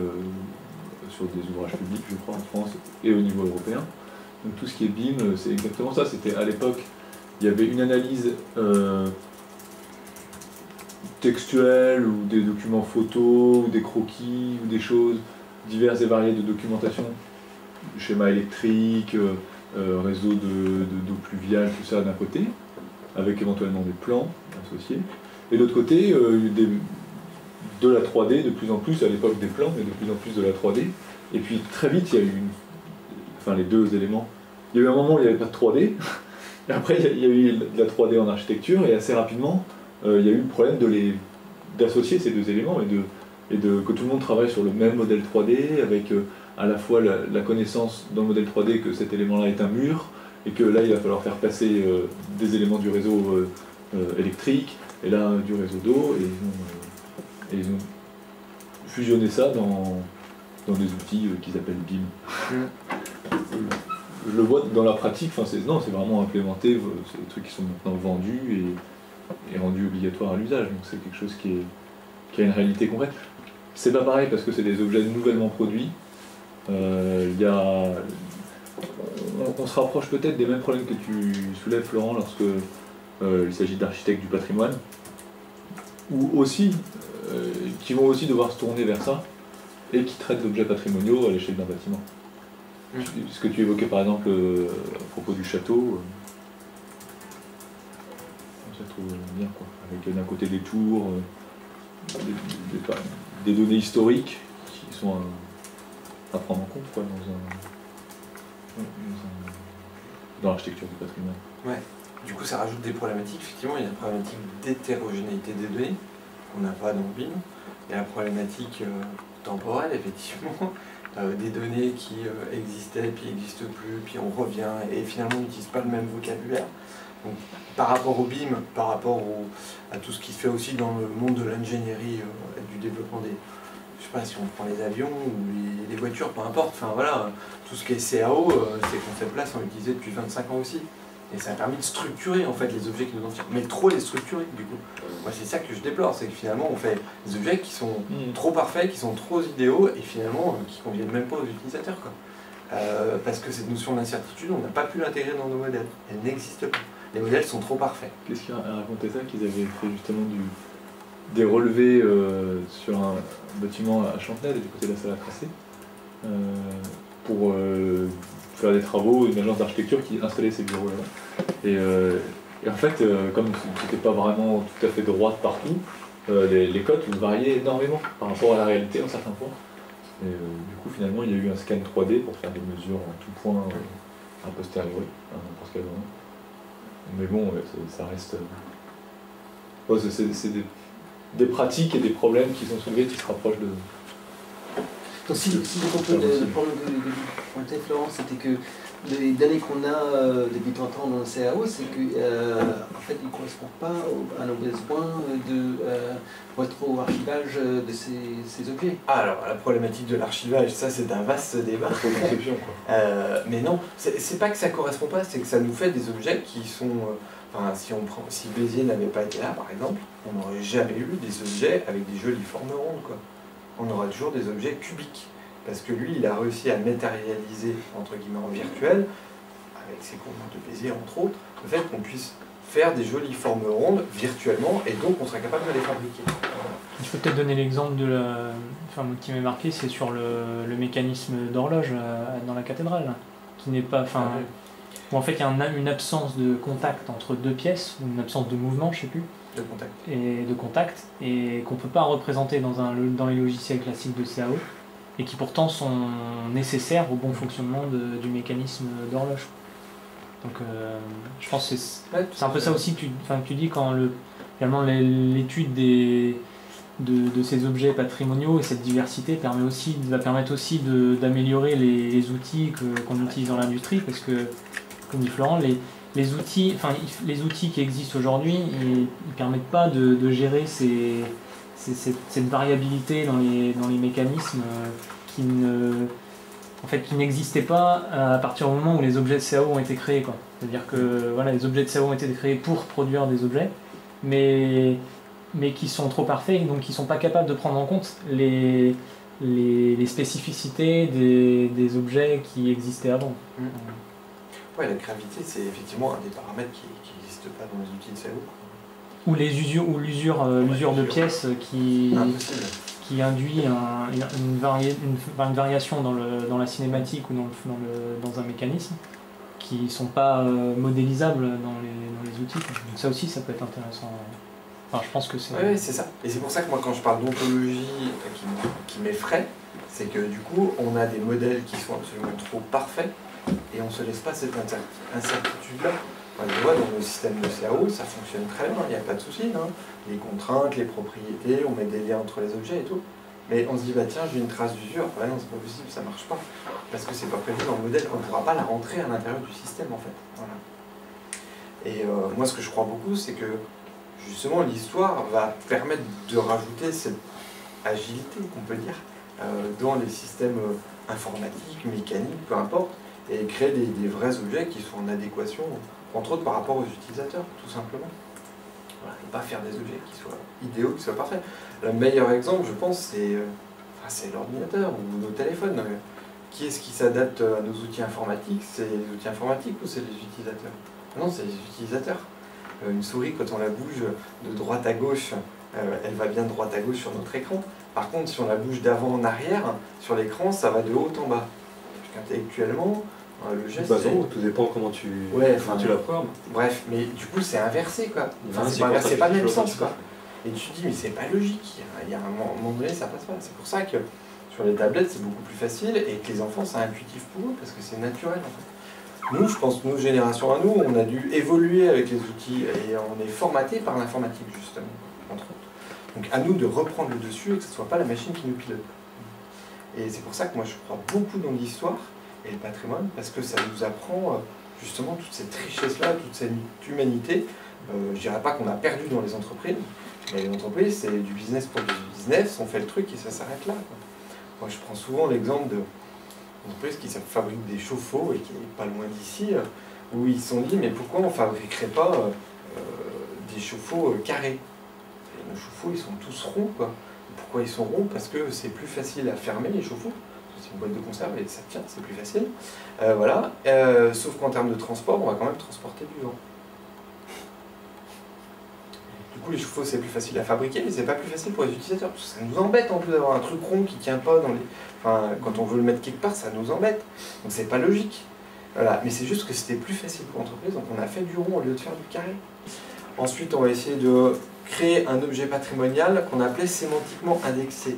sur des ouvrages publics, je crois, en France et au niveau européen. Donc tout ce qui est BIM, c'est exactement ça. C'était à l'époque, il y avait une analyse textuelle ou des documents photos, ou des croquis, ou des choses diverses et variées de documentation, schéma électrique, réseau d'eau pluviale, tout ça d'un côté, avec éventuellement des plans associés. Et de l'autre côté, de la 3D, de plus en plus, à l'époque des plans, mais de plus en plus de la 3D. Et puis très vite, il y a eu les deux éléments. Il y a eu un moment où il n'y avait pas de 3D, et après il y a eu de la 3D en architecture, et assez rapidement, il y a eu le problème d'associer ces deux éléments et que tout le monde travaille sur le même modèle 3D, avec à la fois la connaissance dans le modèle 3D que cet élément-là est un mur, et que là il va falloir faire passer des éléments du réseau électrique, et là du réseau d'eau, et ils ont fusionné ça dans des outils qu'ils appellent BIM. Je le vois dans la pratique, c'est vraiment implémenté, c'est des trucs qui sont maintenant vendus et rendus obligatoires à l'usage, donc c'est quelque chose qui a une réalité concrète. C'est pas pareil parce que c'est des objets nouvellement produits. On se rapproche peut-être des mêmes problèmes que tu soulèves, Florent, lorsque il s'agit d'architectes du patrimoine, ou aussi qui vont aussi devoir se tourner vers ça et qui traitent d'objets patrimoniaux à l'échelle d'un bâtiment. Ce que tu évoquais par exemple à propos du château, je trouve bien, quoi. Avec d'un côté des tours, des données historiques qui sont à prendre en compte, quoi, dans l'architecture du patrimoine. Ouais. Du coup, ça rajoute des problématiques. Effectivement, il y a la problématique d'hétérogénéité des données qu'on n'a pas dans le BIM. Il y a la problématique temporelle, effectivement, des données qui existaient, puis n'existent plus, puis on revient, et finalement on n'utilise pas le même vocabulaire. Donc, par rapport au BIM, par rapport à tout ce qui se fait aussi dans le monde de l'ingénierie et du développement des... Je sais pas si on prend les avions ou les voitures, peu importe, enfin voilà, tout ce qui est CAO, ces concepts-là sont utilisés depuis 25 ans aussi. Et ça a permis de structurer en fait les objets qui nous en tirent, mais trop les structurer du coup. Moi c'est ça que je déplore, c'est que finalement on fait des objets qui sont trop parfaits, qui sont trop idéaux et finalement qui conviennent même pas aux utilisateurs, quoi. Parce que cette notion d'incertitude, on n'a pas pu l'intégrer dans nos modèles, elle n'existe pas. Les modèles sont trop parfaits. Qu'est-ce qu'il racontait ça qu'ils avaient fait justement des relevés sur un bâtiment à Chantenay, du côté de la salle à tracer, pour faire des travaux, une agence d'architecture qui installait ces bureaux là. Et en fait, comme c'était pas vraiment tout à fait droit partout, les cotes variaient énormément par rapport à la réalité à un certain point. Et du coup, finalement, il y a eu un scan 3D pour faire des mesures en tout point a posteriori, à n'importe quel moment. Mais bon, ça reste... c'est des pratiques et des problèmes qui sont soulevés qui se rapprochent de... Donc si j'ai compris, le problème que pointait Florence, c'était que les données qu'on a depuis 30 ans dans le CAO, c'est qu'en fait, ils ne correspondent pas à nos besoins de rétro-archivage de ces objets. Ah, alors, la problématique de l'archivage, ça c'est un vaste débat. Mais non, c'est pas que ça ne correspond pas, c'est que ça nous fait des objets qui sont... si Bézier n'avait pas été là, par exemple, on n'aurait jamais eu des objets avec des jolies formes rondes, quoi. On aura toujours des objets cubiques. Parce que lui, il a réussi à matérialiser, entre guillemets, en virtuel, avec ses cours de Bézier, entre autres, le fait qu'on puisse faire des jolies formes rondes virtuellement, et donc on serait capable de les fabriquer. Je peux peut-être donner l'exemple qui m'est marqué, c'est sur le mécanisme d'horloge dans la cathédrale, qui n'est pas... où en fait il y a une absence de contact entre deux pièces, ou une absence de mouvement, je sais plus. De contact, et qu'on ne peut pas représenter dans les logiciels classiques de CAO, et qui pourtant sont nécessaires au bon fonctionnement du mécanisme d'horloge. Donc je pense que c'est un peu ça aussi que tu dis quand finalement l'étude de ces objets patrimoniaux et cette diversité va permettre aussi d'améliorer les outils qu'on utilise dans l'industrie, parce que, comme dit Florent, les outils qui existent aujourd'hui, ils ne permettent pas de gérer cette variabilité dans les mécanismes qui n'existaient pas à partir du moment où les objets de CAO ont été créés. C'est-à-dire que les objets de CAO ont été créés pour produire des objets, mais qui sont trop parfaits, donc qui ne sont pas capables de prendre en compte les spécificités des objets qui existaient avant. Ouais, la gravité, c'est effectivement un des paramètres qui n'existe pas dans les outils de CAO. Ou l'usure de pièces qui induit une variation dans la cinématique ou dans un mécanisme qui ne sont pas modélisables dans les outils. Donc ça aussi, ça peut être intéressant. Enfin, je pense que c'est... Oui, c'est ça. Et c'est pour ça que moi, quand je parle d'ontologie qui m'effraie, c'est que du coup, on a des modèles qui sont absolument trop parfaits et on ne se laisse pas cette incertitude-là. On le voit dans nos systèmes de CAO, ça fonctionne très bien, il n'y a pas de souci. Hein. Les contraintes, les propriétés, on met des liens entre les objets et tout. Mais on se dit, bah tiens, j'ai une trace d'usure, bah non, c'est pas possible, ça marche pas. Parce que c'est pas prévu dans le modèle, on ne pourra pas la rentrer à l'intérieur du système en fait. Voilà. Et moi, ce que je crois beaucoup, c'est que justement, l'histoire va permettre de rajouter cette agilité, qu'on peut dire, dans les systèmes informatiques, mécaniques, peu importe, et créer des vrais objets qui sont en adéquation, entre autres par rapport aux utilisateurs, tout simplement. Voilà, et pas faire des objets qui soient idéaux, qui soient parfaits. Le meilleur exemple, je pense, c'est l'ordinateur ou nos téléphones. Qui est-ce qui s'adapte à nos outils informatiques? C'est les outils informatiques ou c'est les utilisateurs? Non, c'est les utilisateurs. Une souris, quand on la bouge de droite à gauche, elle va bien de droite à gauche sur notre écran. Par contre, si on la bouge d'avant en arrière, sur l'écran, ça va de haut en bas. Parce qu'intellectuellement, le geste... tout dépend comment tu la programmes. Bref, mais du coup, c'est inversé, quoi. C'est pas le même sens, quoi. Et tu te dis, mais c'est pas logique. Il y a un moment donné, ça passe pas. C'est pour ça que sur les tablettes, c'est beaucoup plus facile et que les enfants, c'est intuitif pour eux, parce que c'est naturel, en fait. Nous, je pense que nos générations à nous, on a dû évoluer avec les outils et on est formaté par l'informatique, justement, entre autres. Donc à nous de reprendre le dessus et que ce ne soit pas la machine qui nous pilote. Et c'est pour ça que moi je crois beaucoup dans l'histoire et le patrimoine, parce que ça nous apprend justement toute cette richesse-là, toute cette humanité. Je ne dirais pas qu'on a perdu dans les entreprises, mais les entreprises, c'est du business pour du business, on fait le truc et ça s'arrête là, quoi. Moi je prends souvent l'exemple de entreprise qui fabrique des chauffe-eau et qui n'est pas loin d'ici, où ils se sont dit mais pourquoi on ne fabriquerait pas des chauffe-eau carrés? Et nos chauffe-eau ils sont tous ronds, quoi. Pourquoi ils sont ronds? Parce que c'est plus facile à fermer les chauffe-eau, c'est une boîte de conserve et ça tient, c'est plus facile. Voilà. Sauf qu'en termes de transport, on va quand même transporter du vent. Du coup les chauffe-eau c'est plus facile à fabriquer, mais c'est pas plus facile pour les utilisateurs, parce que ça nous embête en plus d'avoir un truc rond qui tient pas dans les... Enfin, quand on veut le mettre quelque part, ça nous embête. Donc c'est pas logique. Voilà. Mais c'est juste que c'était plus facile pour l'entreprise, donc on a fait du rond au lieu de faire du carré. Ensuite, on va essayer de créer un objet patrimonial qu'on appelait sémantiquement indexé.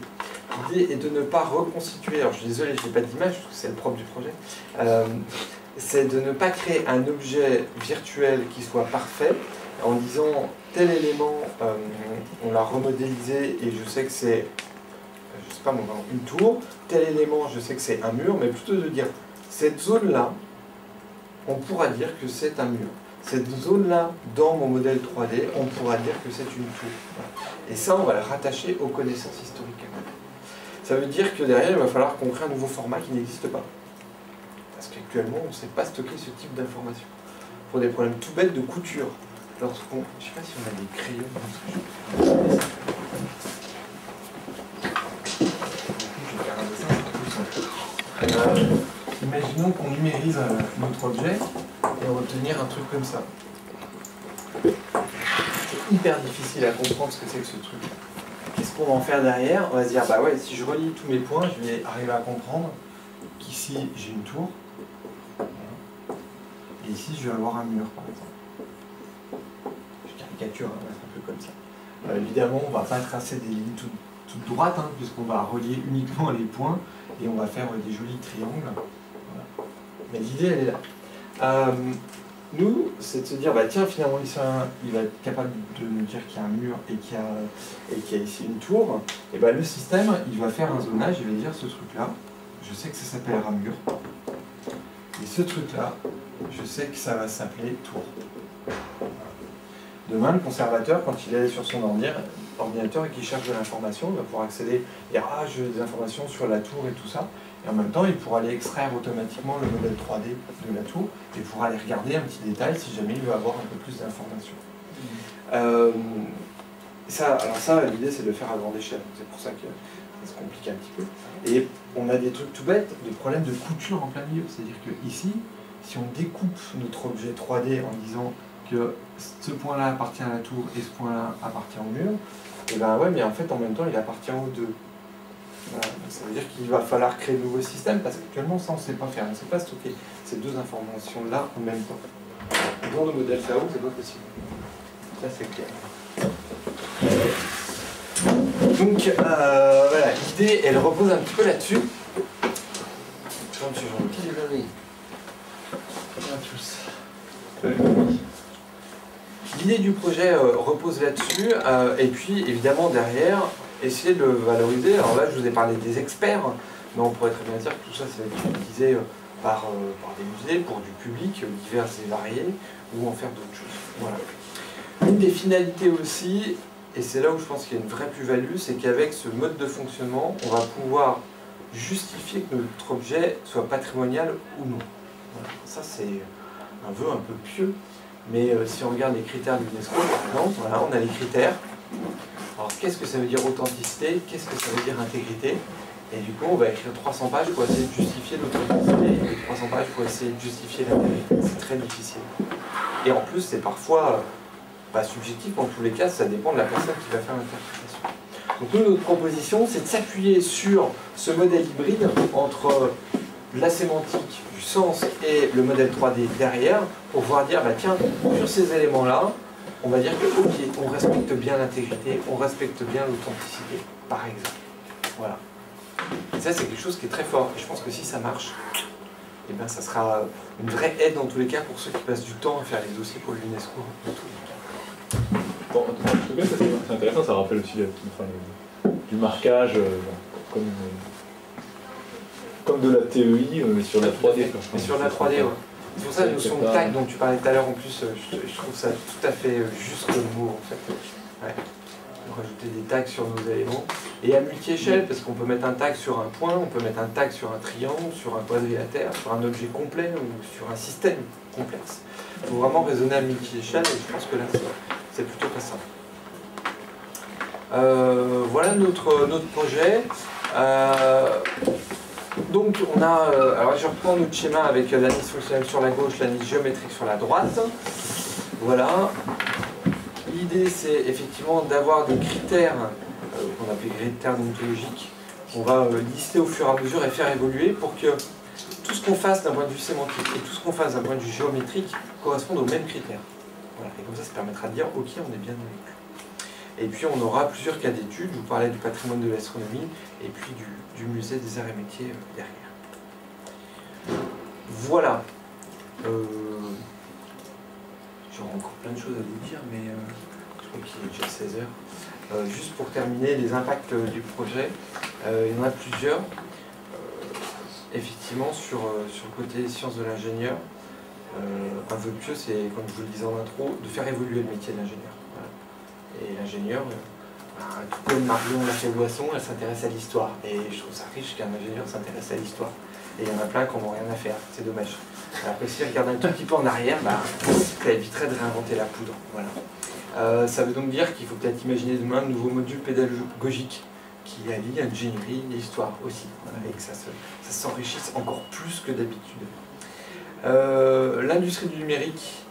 L'idée est de ne pas reconstituer, alors je suis désolé, je n'ai pas d'image, parce que c'est le propre du projet, c'est de ne pas créer un objet virtuel qui soit parfait, en disant tel élément, on l'a remodélisé et je sais que c'est, je sais pas moi, une tour, tel élément, je sais que c'est un mur, mais plutôt de dire cette zone-là, on pourra dire que c'est un mur. Cette zone-là, dans mon modèle 3D, on pourra dire que c'est une tour. Et ça, on va le rattacher aux connaissances historiques. Ça veut dire que derrière, il va falloir qu'on crée un nouveau format qui n'existe pas. Parce qu'actuellement, on ne sait pas stocker ce type d'informations. Pour des problèmes tout bêtes de couture. Lorsqu'on... Je ne sais pas si on a des crayons. Je vais faire un dessin tout simple. Imaginons qu'on numérise notre objet et on va obtenir un truc comme ça. C'est hyper difficile à comprendre ce que c'est que ce truc. Qu'est-ce qu'on va en faire derrière? On va se dire, bah ouais, si je relie tous mes points, je vais arriver à comprendre qu'ici j'ai une tour. Et ici je vais avoir un mur par exemple. Je caricature, hein, c'est un peu comme ça. Évidemment, on ne va pas tracer des lignes toutes droites, hein, puisqu'on va relier uniquement les points et on va faire des jolis triangles. Voilà. Mais l'idée, elle est là. Nous, c'est de se dire, bah, tiens, finalement, il va être capable de nous dire qu'il y a un mur et qu'il y a ici une tour. Et bah, le système, il va faire un zonage, il va dire ce truc-là, je sais que ça s'appellera mur. Et ce truc-là, je sais que ça va s'appeler tour. Demain, le conservateur, quand il est sur son ordinateur et qu'il cherche de l'information, il va pouvoir accéder, dire ah, j'ai des informations sur la tour et tout ça. Et en même temps, il pourra aller extraire automatiquement le modèle 3D de la tour et pourra aller regarder un petit détail si jamais il veut avoir un peu plus d'informations. Alors ça, l'idée, c'est de le faire à grande échelle. C'est pour ça que ça se complique un petit peu. Et on a des trucs tout bêtes, des problèmes de couture en plein milieu. C'est-à-dire que ici, si on découpe notre objet 3D en disant que ce point-là appartient à la tour et ce point-là appartient au mur, et ben ouais, mais en fait, en même temps, il appartient aux deux. Voilà. Ça veut dire qu'il va falloir créer de nouveaux systèmes parce qu'actuellement, ça, on ne sait pas faire. On ne sait pas stocker ces deux informations-là en même temps. Dans le modèle FAO, c'est pas possible. Ça, c'est clair. Donc, voilà, l'idée, elle repose un petit peu là-dessus. L'idée du projet repose là-dessus, et puis évidemment derrière, essayer de le valoriser. Alors là, je vous ai parlé des experts, mais on pourrait très bien dire que tout ça, ça va être utilisé par des musées, pour du public divers et varié, ou en faire d'autres choses. Voilà. Une des finalités aussi, et c'est là où je pense qu'il y a une vraie plus-value, c'est qu'avec ce mode de fonctionnement, on va pouvoir justifier que notre objet soit patrimonial ou non. Voilà. Ça, c'est un vœu un peu pieux, mais si on regarde les critères de l'UNESCO, par exemple, voilà, on a les critères. Alors, qu'est-ce que ça veut dire authenticité? Qu'est-ce que ça veut dire intégrité? Et du coup, on va écrire 300 pages pour essayer de justifier l'authenticité et 300 pages pour essayer de justifier l'intégrité. C'est très difficile. Et en plus, c'est parfois pas subjectif, en tous les cas, ça dépend de la personne qui va faire l'interprétation. Donc nous, notre proposition, c'est de s'appuyer sur ce modèle hybride entre la sémantique, du sens et le modèle 3D derrière, pour pouvoir dire, bah tiens, sur ces éléments-là, on va dire que, ok, on respecte bien l'intégrité, on respecte bien l'authenticité, par exemple. Voilà. Et ça, c'est quelque chose qui est très fort. Et je pense que si ça marche, eh bien, ça sera une vraie aide dans tous les cas pour ceux qui passent du temps à faire les dossiers pour l'UNESCO dans tous les cas. Bon, en tout cas, c'est intéressant, ça rappelle aussi du marquage, comme de la TEI, mais sur la 3D. Mais sur la 3D, ouais. C'est pour ça la notion de tag dont tu parlais tout à l'heure, en plus, je trouve ça tout à fait juste le mot, en fait. Ouais. Rajouter des tags sur nos éléments. Et à multi-échelle, parce qu'on peut mettre un tag sur un point, on peut mettre un tag sur un triangle, sur un quadrilatère, sur un objet complet ou sur un système complexe. Il faut vraiment raisonner à multi-échelle et je pense que là, c'est plutôt pas ça. Voilà notre projet. Donc on a, alors je reprends notre schéma avec la liste fonctionnelle sur la gauche, la liste géométrique sur la droite. Voilà. L'idée c'est effectivement d'avoir des critères qu'on appelle critères déontologiques qu'on va lister au fur et à mesure et faire évoluer pour que tout ce qu'on fasse d'un point de vue sémantique et tout ce qu'on fasse d'un point de vue géométrique correspondent aux mêmes critères. Voilà. Et comme ça permettra de dire ok, on est bien dans les clous. Et puis on aura plusieurs cas d'études, je vous parlais du patrimoine de l'astronomie, et puis du musée des arts et métiers derrière. Voilà. J'aurais encore plein de choses à vous dire, mais je crois qu'il est déjà 16 heures. Juste pour terminer, les impacts du projet, il y en a plusieurs. Effectivement, sur le côté sciences de l'ingénieur, un vœu pieux, c'est, comme je vous le disais en intro, de faire évoluer le métier d'ingénieur. Voilà. Et l'ingénieur, tout comme Marion Lafay-Boisson, elle s'intéresse à l'histoire. Et je trouve ça riche qu'un ingénieur s'intéresse à l'histoire. Et il y en a plein qui n'ont rien à faire, c'est dommage. Alors que si on regarde un tout petit peu en arrière, ça éviterait de réinventer la poudre. Voilà. Ça veut donc dire qu'il faut peut-être imaginer demain de nouveaux modules pédagogiques qui allient ingénierie et histoire aussi, voilà, et que ça s'enrichisse encore plus que d'habitude. L'industrie du numérique,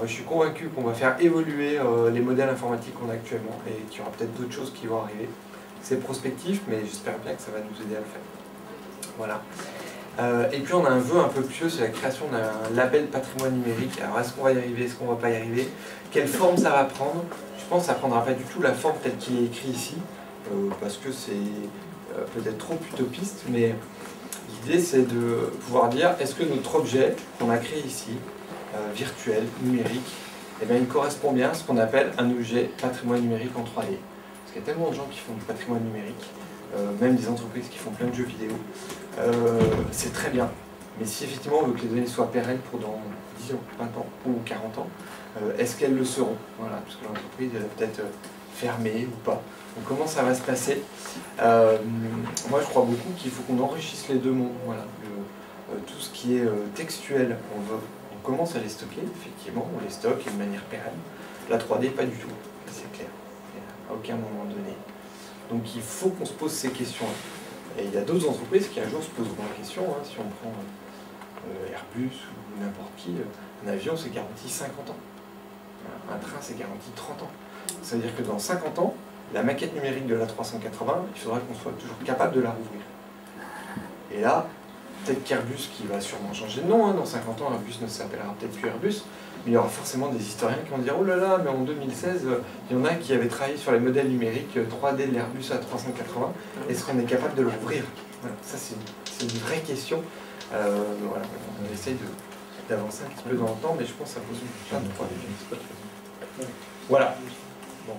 je suis convaincu qu'on va faire évoluer les modèles informatiques qu'on a actuellement et qu'il y aura peut-être d'autres choses qui vont arriver. C'est prospectif, mais j'espère bien que ça va nous aider à le faire. Voilà. Et puis on a un vœu un peu pieux, c'est la création d'un label patrimoine numérique. Alors est-ce qu'on va y arriver, est-ce qu'on va pas y arriver? Quelle forme ça va prendre? Je pense que ça ne prendra pas du tout la forme telle qu'il est écrit ici, parce que c'est peut-être trop utopiste, mais l'idée c'est de pouvoir dire, est-ce que notre objet qu'on a créé ici, virtuel, numérique, eh bien, il correspond bien à ce qu'on appelle un objet patrimoine numérique en 3D. Parce qu'il y a tellement de gens qui font du patrimoine numérique, même des entreprises qui font plein de jeux vidéo, c'est très bien. Mais si effectivement on veut que les données soient pérennes pour dans 10 ans, 20 ans ou 40 ans, est-ce qu'elles le seront? Voilà, parce que l'entreprise elle va peut-être fermer ou pas. Donc comment ça va se passer? Moi je crois beaucoup qu'il faut qu'on enrichisse les deux mondes. Voilà. Tout ce qui est textuel, on commence à les stocker, effectivement, on les stocke de manière pérenne. La 3D, pas du tout, c'est clair, à aucun moment donné. Donc il faut qu'on se pose ces questions-là. Et il y a d'autres entreprises qui un jour se poseront la question, hein, si on prend Airbus ou n'importe qui, un avion c'est garanti 50 ans. Un train c'est garanti 30 ans. Ça veut dire que dans 50 ans, la maquette numérique de l'A380, il faudra qu'on soit toujours capable de la rouvrir. Et là, peut-être qu'Airbus qui va sûrement changer de nom, hein, dans 50 ans Airbus ne s'appellera peut-être plus Airbus, mais il y aura forcément des historiens qui vont dire oh là là, mais en 2016, il y en a qui avaient travaillé sur les modèles numériques 3D de l'Airbus A380, est-ce qu'on est capable de le rouvrir? Voilà, ça c'est une vraie question. Voilà, on essaye d'avancer un petit peu dans le temps, mais je pense que ça pose plein de problèmes. Voilà. Bon.